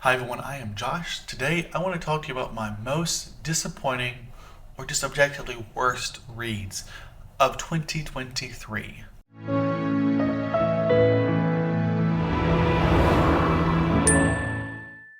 Hi everyone, I am Josh. Today I want to talk to you about my most disappointing or just objectively worst reads of 2023.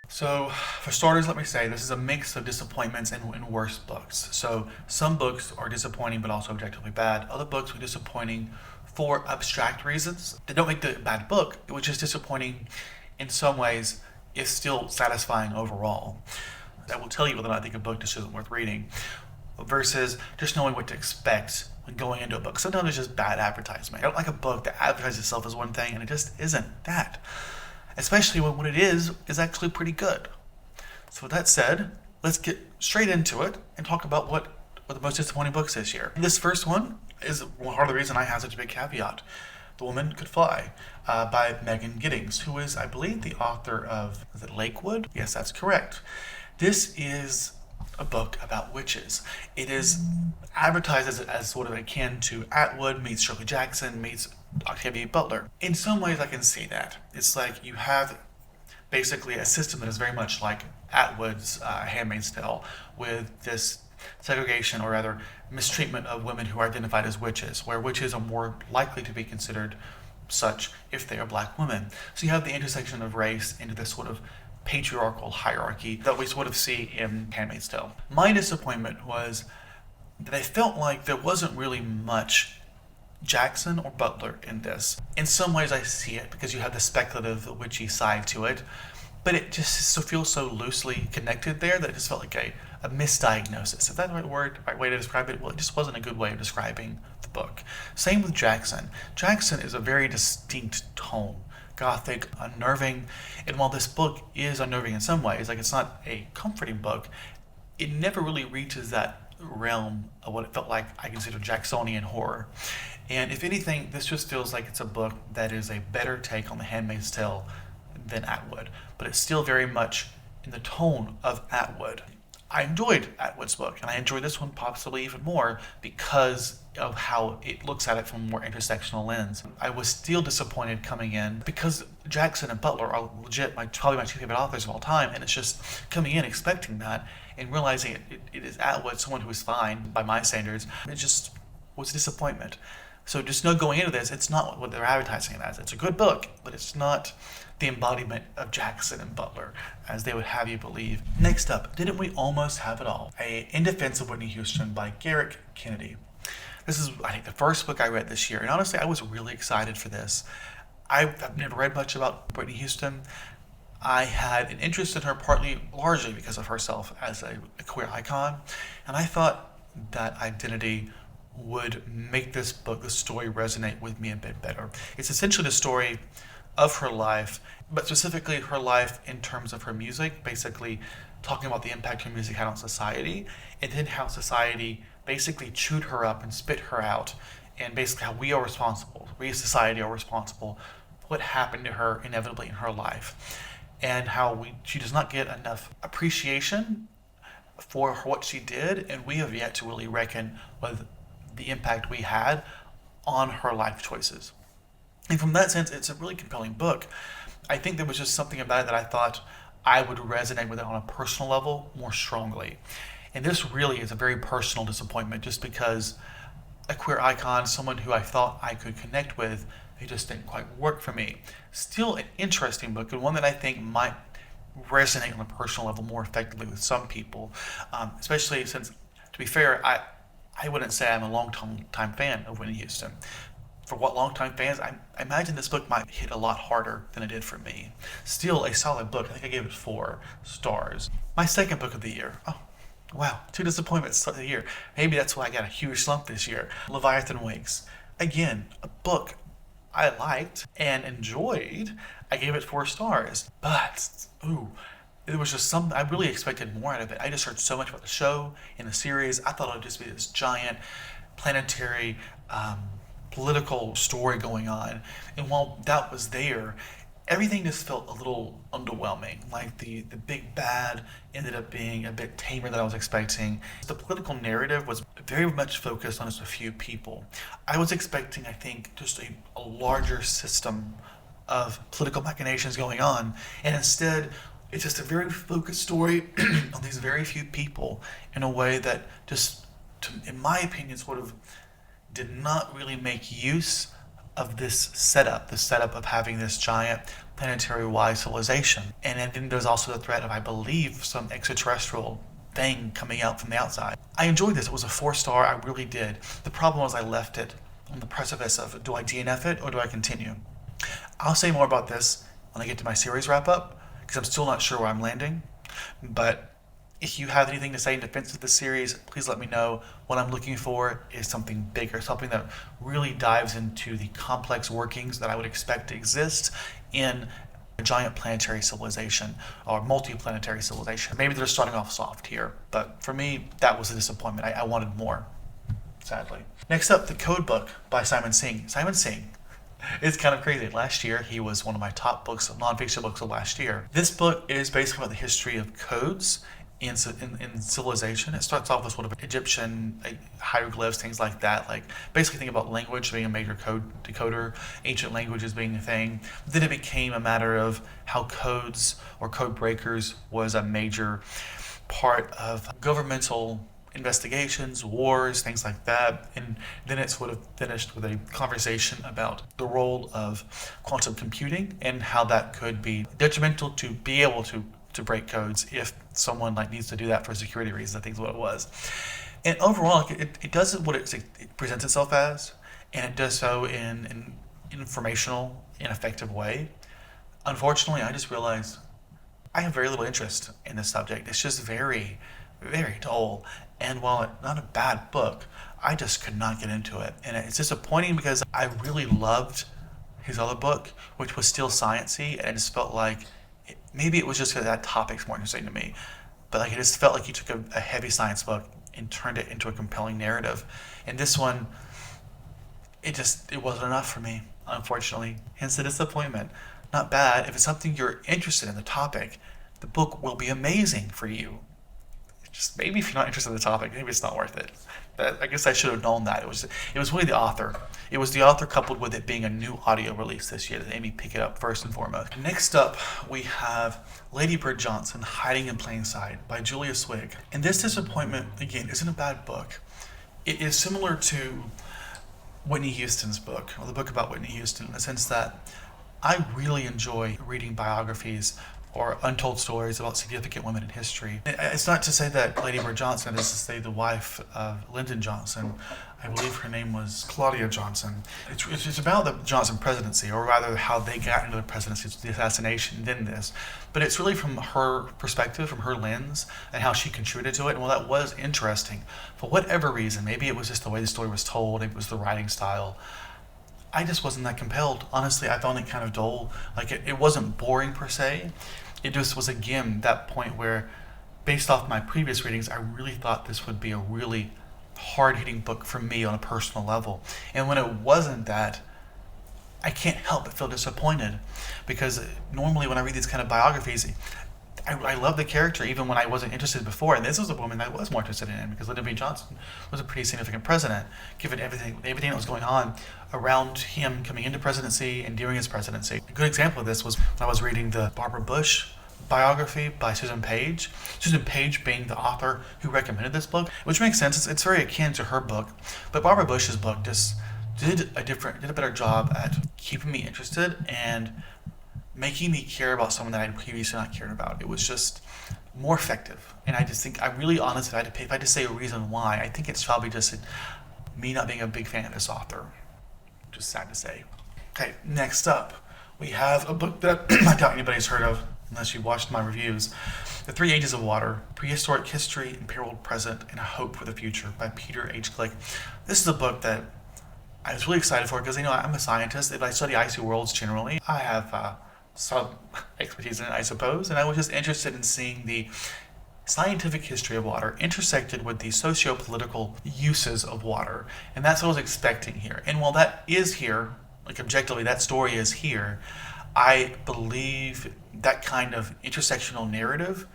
So, for starters, let me say this is a mix of disappointments and worst books. So, some books are disappointing but also objectively bad. Other books were disappointing for abstract reasons. They don't make the bad book, it was just disappointing in some ways, is still satisfying overall. That will tell you whether or not I think a book just isn't worth reading, versus just knowing what to expect when going into a book. Sometimes it's just bad advertisement. I don't like a book that advertises itself as one thing and it just isn't that. Especially when what it is actually pretty good. So with that said, let's get straight into it and talk about what the most disappointing books this year. This first one is part of the reason I have such a big caveat. The Woman Could Fly by Megan Giddings, who is, I believe, the author of, is it Lakewood? Yes, that's correct. This is a book about witches. It is advertised as sort of akin to Atwood meets Shirley Jackson meets Octavia Butler. In some ways, I can see that. It's like you have basically a system that is very much like Atwood's Handmaid's Tale, with this segregation, or rather mistreatment of women who are identified as witches, where witches are more likely to be considered such if they are black women. So you have the intersection of race into this sort of patriarchal hierarchy that we sort of see in Handmaid's Tale. My disappointment was that I felt like there wasn't really much Jackson or Butler in this. In some ways I see it because you have the speculative witchy side to it, but it just feels so loosely connected there that it just felt like a misdiagnosis. Is that the right way to describe it? Well, it just wasn't a good way of describing the book. Same with Jackson. Jackson is a very distinct tone. Gothic, unnerving, and while this book is unnerving in some ways, like it's not a comforting book, it never really reaches that realm of what it felt like I consider Jacksonian horror. And if anything, this just feels like it's a book that is a better take on The Handmaid's Tale than Atwood, but it's still very much in the tone of Atwood. I enjoyed Atwood's book, and I enjoyed this one possibly even more because of how it looks at it from a more intersectional lens. I was still disappointed coming in because Jackson and Butler are legit probably my two favorite authors of all time, and it's just coming in expecting that and realizing it is Atwood, someone who is fine by my standards. It just was a disappointment. So just know going into this, it's not what they're advertising it as. It's a good book, but it's not the embodiment of Jackson and Butler, as they would have you believe. Next up, Didn't We Almost Have It All? In Defense of Whitney Houston by Garrick Kennedy. This is, I think, the first book I read this year, and honestly, I was really excited for this. I've never read much about Whitney Houston. I had an interest in her largely because of herself as a queer icon, and I thought that identity would make this book, the story, resonate with me a bit better. It's essentially the story of her life, but specifically her life in terms of her music, basically talking about the impact her music had on society, and then how society basically chewed her up and spit her out, and basically how we as society are responsible for what happened to her inevitably in her life, and how she does not get enough appreciation for what she did, and we have yet to really reckon with the impact we had on her life choices. And from that sense, it's a really compelling book. I think there was just something about it that I thought I would resonate with it on a personal level more strongly. And this really is a very personal disappointment just because a queer icon, someone who I thought I could connect with, it just didn't quite work for me. Still an interesting book, and one that I think might resonate on a personal level more effectively with some people, especially since, to be fair, I wouldn't say I'm a long-time fan of Whitney Houston. For what long-time fans, I imagine this book might hit a lot harder than it did for me. Still a solid book. I think I gave it 4 stars. My second book of the year. Oh, wow. 2 disappointments of the year. Maybe that's why I got a huge slump this year. Leviathan Wakes. Again, a book I liked and enjoyed. I gave it 4 stars. But, it was just something I really expected more out of it. I just heard so much about the show and the series. I thought it would just be this giant planetary political story going on. And while that was there, everything just felt a little underwhelming. Like the big bad ended up being a bit tamer than I was expecting. The political narrative was very much focused on just a few people. I was expecting, I think, just a larger system of political machinations going on, and instead It's just a very focused story on these very few people in a way that just, in my opinion, sort of did not really make use of this setup, the setup of having this giant planetary-wide civilization. And then there's also the threat of, I believe, some extraterrestrial thing coming out from the outside. I enjoyed this. It was a 4-star. I really did. The problem was I left it on the precipice of, do I DNF it or do I continue? I'll say more about this when I get to my series wrap up, because I'm still not sure where I'm landing. But if you have anything to say in defense of the series, please let me know. What I'm looking for is something bigger, something that really dives into the complex workings that I would expect to exist in a giant planetary civilization or multi-planetary civilization. Maybe they're starting off soft here, but for me, that was a disappointment. I wanted more, sadly. Next up, The Code Book by Simon Singh. Simon Singh, it's kind of crazy. Last year, he was one of my top books, nonfiction books of last year. This book is basically about the history of codes in civilization. It starts off with sort of Egyptian hieroglyphs, things like that. Like basically think about language being a major code decoder, ancient languages being a thing. Then it became a matter of how codes or code breakers was a major part of governmental investigations, wars, things like that. And then it sort of finished with a conversation about the role of quantum computing and how that could be detrimental to be able to break codes if someone needs to do that for security reasons. I think is what it was. And overall, it does what it presents itself as, and it does so in an informational and effective way. Unfortunately, I just realized I have very little interest in this subject. It's just very, very dull. And while it's not a bad book, I just could not get into it. And it's disappointing because I really loved his other book, which was still sciencey, and I just felt like maybe it was just because that topic's more interesting to me. But it just felt like he took a heavy science book and turned it into a compelling narrative. And this one, it wasn't enough for me, unfortunately. Hence the disappointment. Not bad. If it's something you're interested in, the topic, the book will be amazing for you. Just maybe if you're not interested in the topic, maybe it's not worth it. But I guess I should have known that. It was really the author. It was the author coupled with it being a new audio release this year that made me pick it up first and foremost. Next up, we have Lady Bird Johnson, Hiding in Plain Sight by Julia Swig. And this disappointment, again, isn't a bad book. It is similar to Whitney Houston's book, or the book about Whitney Houston, in the sense that I really enjoy reading biographies or untold stories about significant women in history. It's not to say that Lady Bird Johnson is to say the wife of Lyndon Johnson. I believe her name was Claudia Johnson. It's about the Johnson presidency, or rather how they got into the presidency, the assassination, then this. But it's really from her perspective, from her lens, and how she contributed to it. And while that was interesting, for whatever reason, maybe it was just the way the story was told, maybe it was the writing style, I just wasn't that compelled. Honestly, I found it kind of dull. It wasn't boring per se. It just was, again, that point where, based off my previous readings, I really thought this would be a really hard-hitting book for me on a personal level. And when it wasn't that, I can't help but feel disappointed. Because normally when I read these kind of biographies, I love the character even when I wasn't interested before. And this was a woman I was more interested in, because Lyndon B. Johnson was a pretty significant president, given everything that was going on around him coming into presidency and during his presidency. A good example of this was when I was reading the Barbara Bush biography by Susan Page. Susan Page being the author who recommended this book, which makes sense. It's very akin to her book, but Barbara Bush's book just did a better job at keeping me interested and making me care about someone that I had previously not cared about. It was just more effective. And I just think, I really honestly, if I had to say a reason why, I think it's probably just me not being a big fan of this author. Just sad to say. Okay, next up, we have a book that I doubt anybody's heard of, unless you watched my reviews. The Three Ages of Water, Prehistoric History, Imperiled Present, and a Hope for the Future by Peter H. Glick. This is a book that I was really excited for because, I'm a scientist. If I study icy worlds generally, I have some expertise in it, I suppose, and I was just interested in seeing the scientific history of water intersected with the socio-political uses of water, and that's what I was expecting here. And while that is here, objectively, that story is here, I believe that kind of intersectional narrative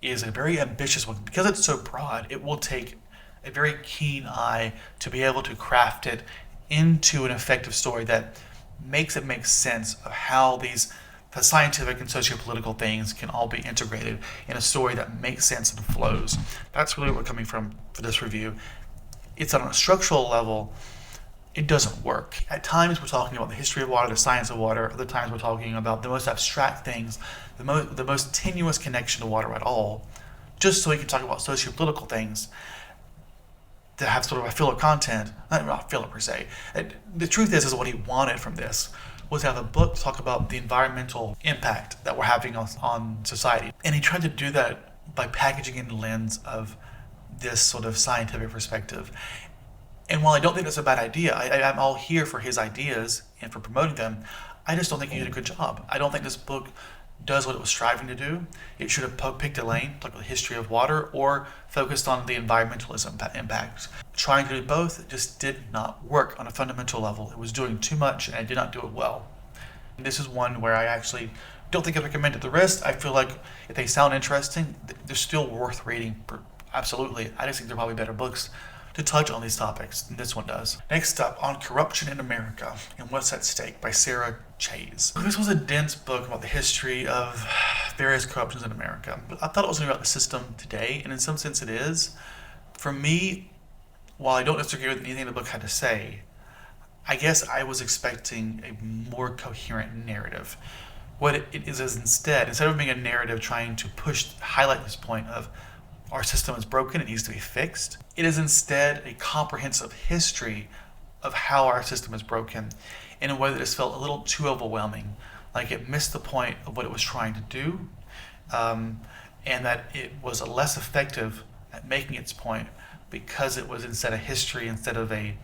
is a very ambitious one. Because it's so broad, it will take a very keen eye to be able to craft it into an effective story that makes it make sense of how these the scientific and socio-political things can all be integrated in a story that makes sense and flows. That's really what we're coming from for this review. It's on a structural level, it doesn't work. At times we're talking about the history of water, the science of water. Other times we're talking about the most abstract things, the most tenuous connection to water at all, just so we can talk about socio-political things that have sort of a filler content. Not filler per se. The truth is what he wanted from this was to have a book talk about the environmental impact that we're having on society. And he tried to do that by packaging in the lens of this sort of scientific perspective. And while I don't think that's a bad idea, I'm all here for his ideas and for promoting them. I just don't think he did a good job. I don't think this book does what it was striving to do. It should have picked a lane, like the history of water, or focused on the environmentalism impact. Trying to do both just did not work on a fundamental level. It was doing too much, and it did not do it well. And this is one where I actually don't think I recommend it. The rest, I feel like if they sound interesting, they're still worth reading. Absolutely. I just think they're probably better books to touch on these topics than this one does. Next up, On Corruption in America and What's at Stake by Sarah Chase. This was a dense book about the history of various corruptions in America. But I thought it was going to be about the system today, and in some sense it is. For me, while I don't disagree with anything the book had to say, I guess I was expecting a more coherent narrative. What it is instead of being a narrative trying to highlight this point of our system is broken, it needs to be fixed, it is instead a comprehensive history of how our system is broken in a way that just felt a little too overwhelming, like it missed the point of what it was trying to do, and that it was less effective at making its point because it was instead a history instead of a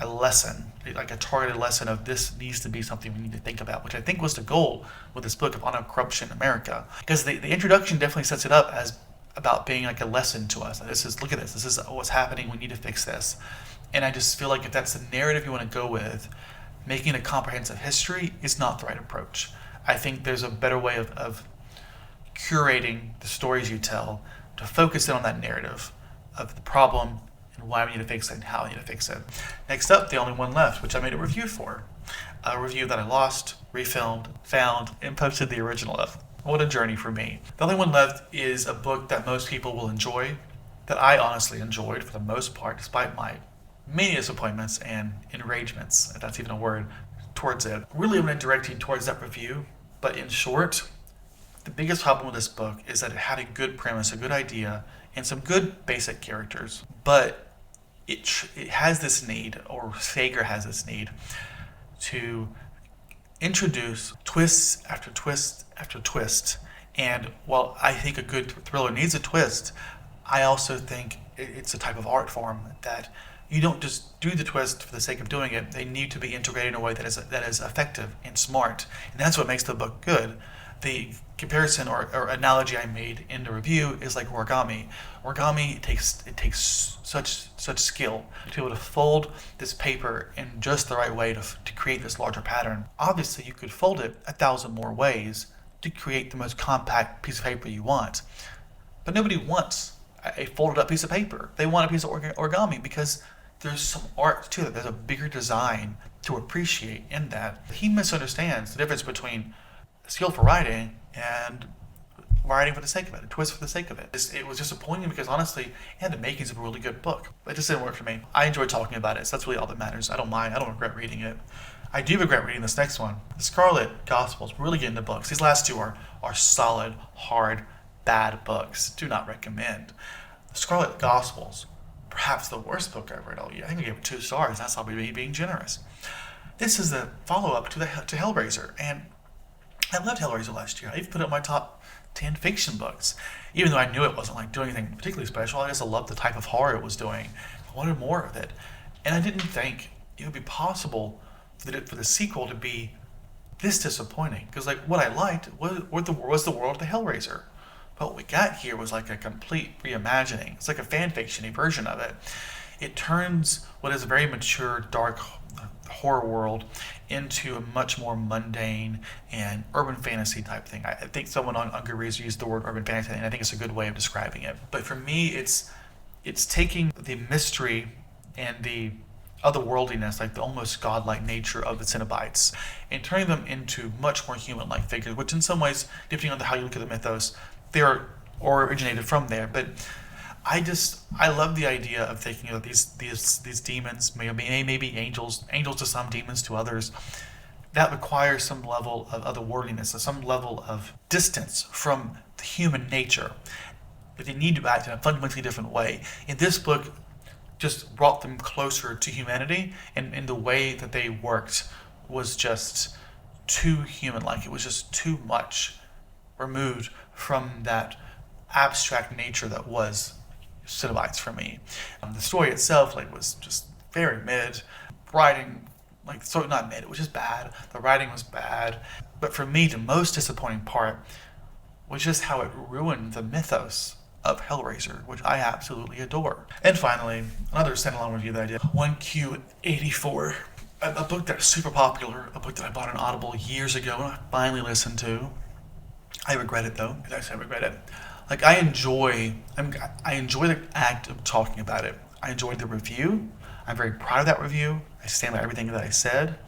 lesson, like a targeted lesson of this needs to be something we need to think about, which I think was the goal with this book of On Corruption in America. Because the introduction definitely sets it up as about being like a lesson to us. Look at this is what's happening, we need to fix this. And I just feel like if that's the narrative you want to go with, making a comprehensive history is not the right approach. I think there's a better way of curating the stories you tell to focus in on that narrative of the problem and why we need to fix it and how we need to fix it. Next up, The Only One Left, which I made a review for. A review that I lost, refilmed, found, and posted the original of. What a journey for me. The Only One Left is a book that most people will enjoy, that I honestly enjoyed for the most part, despite my many disappointments and enragements, if that's even a word, towards it. Really, I'm going to direct you towards that review, but in short, the biggest problem with this book is that it had a good premise, a good idea, and some good basic characters, but it has this need, or Sager has this need, to introduce twists after twist after twist. And while I think a good thriller needs a twist, I also think it's a type of art form that you don't just do the twist for the sake of doing it. They need to be integrated in a way that is effective and smart. And that's what makes the book good. The comparison or analogy I made in the review is like origami. Origami takes such skill to be able to fold this paper in just the right way to create this larger pattern. Obviously, you could fold it 1,000 more ways to create the most compact piece of paper you want. But nobody wants a folded up piece of paper. They want a piece of origami because there's some art to it. There's a bigger design to appreciate in that. He misunderstands the difference between skill for writing and writing for the sake of it, a twist for the sake of it. It was disappointing because honestly, it had the makings of a really good book. It just didn't work for me. I enjoyed talking about it, so that's really all that matters. I don't mind. I don't regret reading it. I do regret reading this next one. The Scarlet Gospels, really get into books. These last two are solid, hard, bad books. Do not recommend. The Scarlet Gospels, perhaps the worst book I've read all year. I think I gave it 2 stars. That's probably me being generous. This is the follow-up to Hellraiser, and I loved Hellraiser last year. I even put it in my top 10 fiction books. Even though I knew it wasn't like doing anything particularly special, I just loved the type of horror it was doing. I wanted more of it. And I didn't think it would be possible for the sequel to be this disappointing. Because like what I liked was the world of the Hellraiser. But what we got here was like a complete reimagining. It's like a fan fiction version of it. It turns what is a very mature, dark horror world into a much more mundane and urban fantasy type thing. I think someone on Goodreads used the word urban fantasy, and I think it's a good way of describing it. But for me, it's taking the mystery and the otherworldliness, like the almost godlike nature of the Cenobites, and turning them into much more human-like figures, which in some ways, depending on how you look at the mythos, they are originated from there. But I love the idea of thinking of these demons, maybe angels to some, demons to others. That requires some level of otherworldliness, some level of distance from the human nature. But they need to act in a fundamentally different way. In this book, just brought them closer to humanity, and the way that they worked was just too human-like. It was just too much removed from that abstract nature that was Cenobites for me. The story itself was just very mid. Writing, not mid, it was just bad. The writing was bad. But for me, the most disappointing part was just how it ruined the mythos of Hellraiser, which I absolutely adore. And finally, another standalone review that I did, 1Q84, a book that's super popular, a book that I bought on Audible years ago and I finally listened to. I regret it though. I regret it. I enjoy the act of talking about it. I enjoyed the review. I'm very proud of that review. I stand by everything that I said.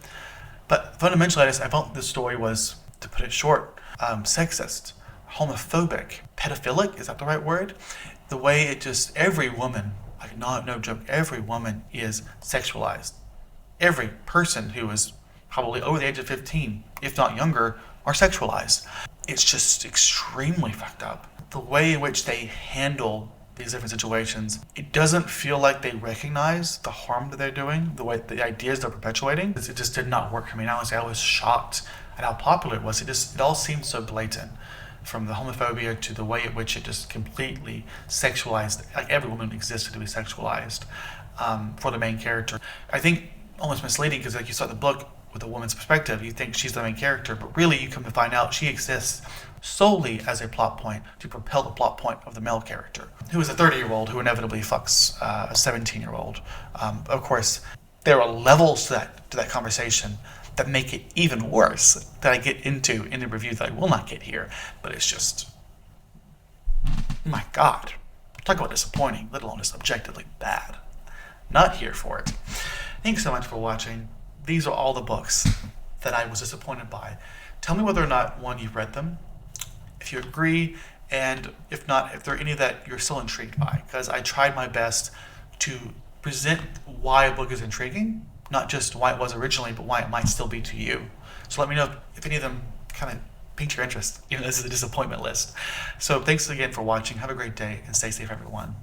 But fundamentally, I felt this story was, to put it short, sexist, homophobic, pedophilic, is that the right word? The way it just, every woman, no joke, every woman is sexualized. Every person who is probably over the age of 15, if not younger, are sexualized. It's just extremely fucked up. The way in which they handle these different situations, it doesn't feel like they recognize the harm that they're doing, the ideas they're perpetuating. It just did not work for me. And honestly, I was shocked at how popular it was. It all seemed so blatant. From the homophobia to the way in which it just completely sexualized, every woman existed to be sexualized for the main character. I think almost misleading because you start the book with a woman's perspective, you think she's the main character, but really you come to find out she exists solely as a plot point to propel the plot point of the male character, who is a 30-year-old who inevitably fucks a 17-year-old. Of course, there are levels to that conversation that make it even worse that I get into in the review that I will not get here. But it's just, my God, talk about disappointing, let alone just objectively bad. Not here for it. Thanks so much for watching. These are all the books that I was disappointed by. Tell me whether or not, one, you've read them, if you agree, and if not, if there are any that you're still intrigued by. Because I tried my best to present why a book is intriguing, not just why it was originally, but why it might still be to you. So let me know if any of them kind of piqued your interest, even though this is a disappointment list. So thanks again for watching. Have a great day and stay safe, everyone.